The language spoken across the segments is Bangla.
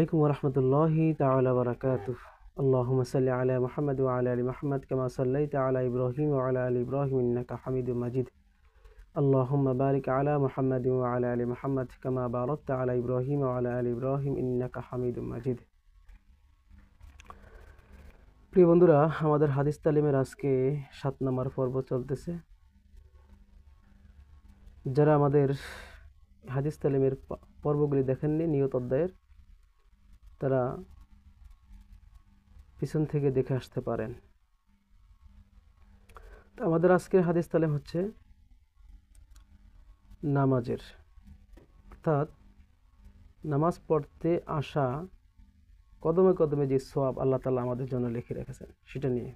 আলাইকুম ওয়া রাহমাতুল্লাহি তাআলা ওয়া বারাকাতুহু। আল্লাহুম্মা সাল্লি আলা মুহাম্মাদ ওয়া আলা আলি মুহাম্মাদ কামা সাল্লাইতা আলা ইব্রাহিম ওয়া আলা আলি ইব্রাহিম ইন্নাকা হামিদুম মাজিদ। আল্লাহুম্মা বারিক আলা মুহাম্মাদ ওয়া আলা আলি মুহাম্মাদ কামা বারাকতা আলা ইব্রাহিম ওয়া আলা আলি ইব্রাহিম ইন্নাকা হামিদুম মাজিদ। প্রিয় বন্ধুরা, আমাদের হাদিস তালিমের আজকে 7 নম্বর পর্ব চলতেছে। যারা আমাদের হাদিস তালিমের পর্বগুলি দেখেননি নিয়ত অধ্যায়ের, তারা পিছন থেকে দেখে আসতে পারেন। তো আমাদের আজকের হাদিস তালিম হচ্ছে নামাজের, অর্থাৎ নামাজ পড়তে আসা কদমে কদমে যে সওয়াব আল্লাহ তাআলা আমাদের জন্য লিখে রেখেছেন সেটা নিয়ে।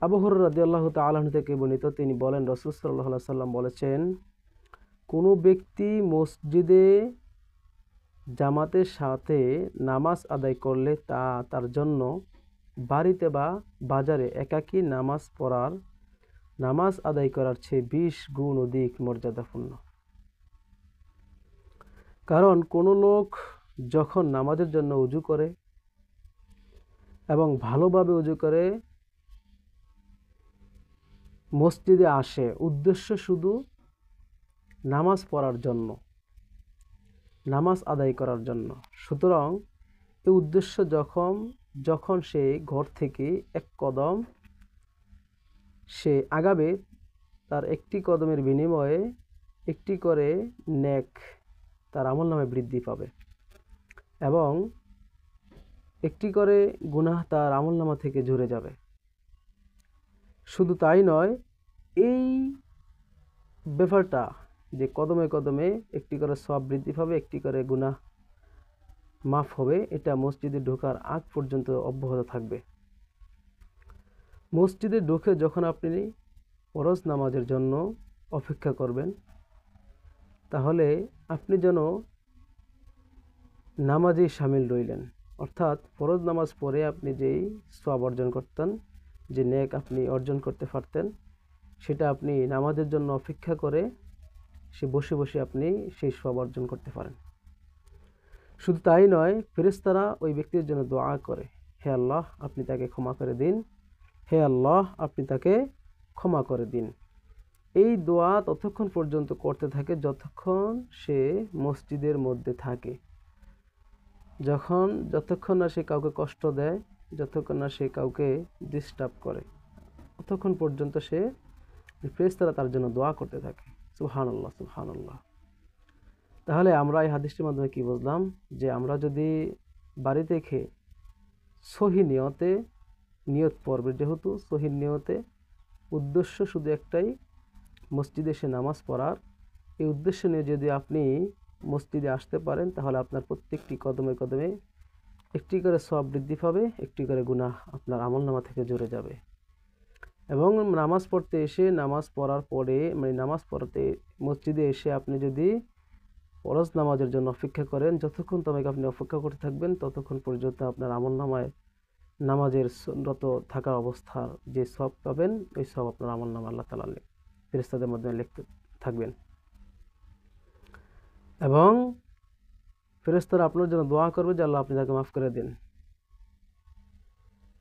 আবু হুরায়রা রাদিয়াল্লাহু তাআলা আনহু থেকে বর্ণিত, তিনি বলেন, রাসূল সাল্লাল্লাহু আলাইহি সাল্লাম বলেছেন, কোনো ব্যক্তি মসজিদে জামাতের সাথে নামাজ আদায় করলে তা তার জন্য বাড়িতে বা বাজারে একাকী নামাজ আদায় করার চেয়ে 20 গুণ অধিক মর্যাদাপূর্ণ। কারণ কোনো লোক যখন নামাজের জন্য উজু করে এবং ভালোভাবে উজু করে মসজিদে আসে, উদ্দেশ্য শুধু নামাজ পড়ার জন্য, নামাজ আদায় করার জন্য, সুতরাং এই উদ্দেশ্য যখন সে ঘর থেকে এক কদম সে আগাবে, তার একটি কদমের বিনিময়ে একটি করে নেক তার আমলনামে বৃদ্ধি পাবে এবং একটি করে গুনাহ তার আমলনামা থেকে ঝরে যাবে। শুধু তাই নয়, এই ব্যাপারটা যে কদমে কদমে একটি করে সওয়াব বৃদ্ধি পাবে, একটি করে গুনাহ মাফ হবে, এটা মসজিদে ঢোকার আগ পর্যন্ত অব্যাহত থাকবে। মসজিদে ঢুকে যখন আপনি ফরজ নামাজের জন্য অপেক্ষা করবেন, তাহলে আপনি যেন নামাজেই শামিল রইলেন। অর্থাৎ ফরজ নামাজ পড়ে আপনি যেই সওয়াব অর্জন করতেন, যে নেক আপনি অর্জন করতে পারতেন, সেটা আপনি নামাজের জন্য অপেক্ষা করে সে বসে বসে আপনি সেই সওয়াব অর্জন করতে পারেন। শুধু তাই নয়, ফেরেশতারা ওই ব্যক্তির জন্য দোয়া করে, হে আল্লাহ আপনি তাকে ক্ষমা করে দিন, হে আল্লাহ আপনি তাকে ক্ষমা করে দিন। এই দোয়া ততক্ষণ পর্যন্ত করতে থাকে যতক্ষণ সে মসজিদের মধ্যে থাকে। যতক্ষণ না সে কাউকে কষ্ট দেয়, যতক্ষণ না সে কাউকে ডিস্টার্ব করে, ততক্ষণ পর্যন্ত সে ফেরেশতারা তার জন্য দোয়া করতে থাকে। সুবহানাল্লাহ, সুবহানাল্লাহ। তাহলে আমরা এই হাদিসটির মাধ্যমে কি বুঝলাম? যে আমরা যদি বাড়ি থেকে সহি নিয়ত পড়বে, যেহেতু সহি নিয়তে উদ্দেশ্য শুধু একটাই, মসজিদে এসে নামাজ পড়ার, এই উদ্দেশ্য নিয়ে যদি আপনি মসজিদে আসতে পারেন, তাহলে আপনার প্রত্যেকটি কদমে কদমে একটি করে সওয়াব বৃদ্ধি পাবে, একটি করে গুনাহ আপনার আমলনামা থেকে ঝরে যাবে। এবং নামাজ পড়তে এসে, নামাজ পড়ার পরে, নামাজ পড়তে মসজিদে এসে আপনি যদি ফরজ নামাজের জন্য অপেক্ষা করেন, যতক্ষণ তোমাকে আপনি অপেক্ষা করতে থাকবেন, ততক্ষণ পর্যন্ত আপনার আমলনামায় নামাজের রত থাকার অবস্থার যে সওয়াব পাবেন, ওই সওয়াব আপনার আমলনামা আল্লাহ তাআলা ফেরেশতাদের মাধ্যমে লিখতে থাকবেন এবং ফেরেশতারা আপনার জন্য দোয়া করবে যে আল্লাহ আপনি তাকে মাফ করে দিন।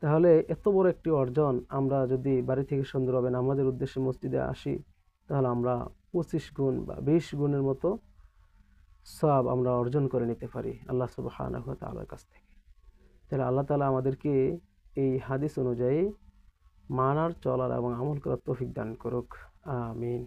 তাহলে এত বড় একটি অর্জন আমরা যদি বাড়ি থেকে সুন্দরভাবে নামাজের উদ্দেশ্যে মসজিদে আসি, তাহলে আমরা 25 গুণ বা 20 গুণের মতো সওয়াব আমরা অর্জন করে নিতে পারি আল্লাহ সুবহানাহু ওয়া তাআলার কাছ থেকে। তাহলে আল্লাহ তাআলা আমাদেরকে এই হাদিস অনুযায়ী মানার, চলার এবং আমল করার তৌফিক দান করুক। আমিন।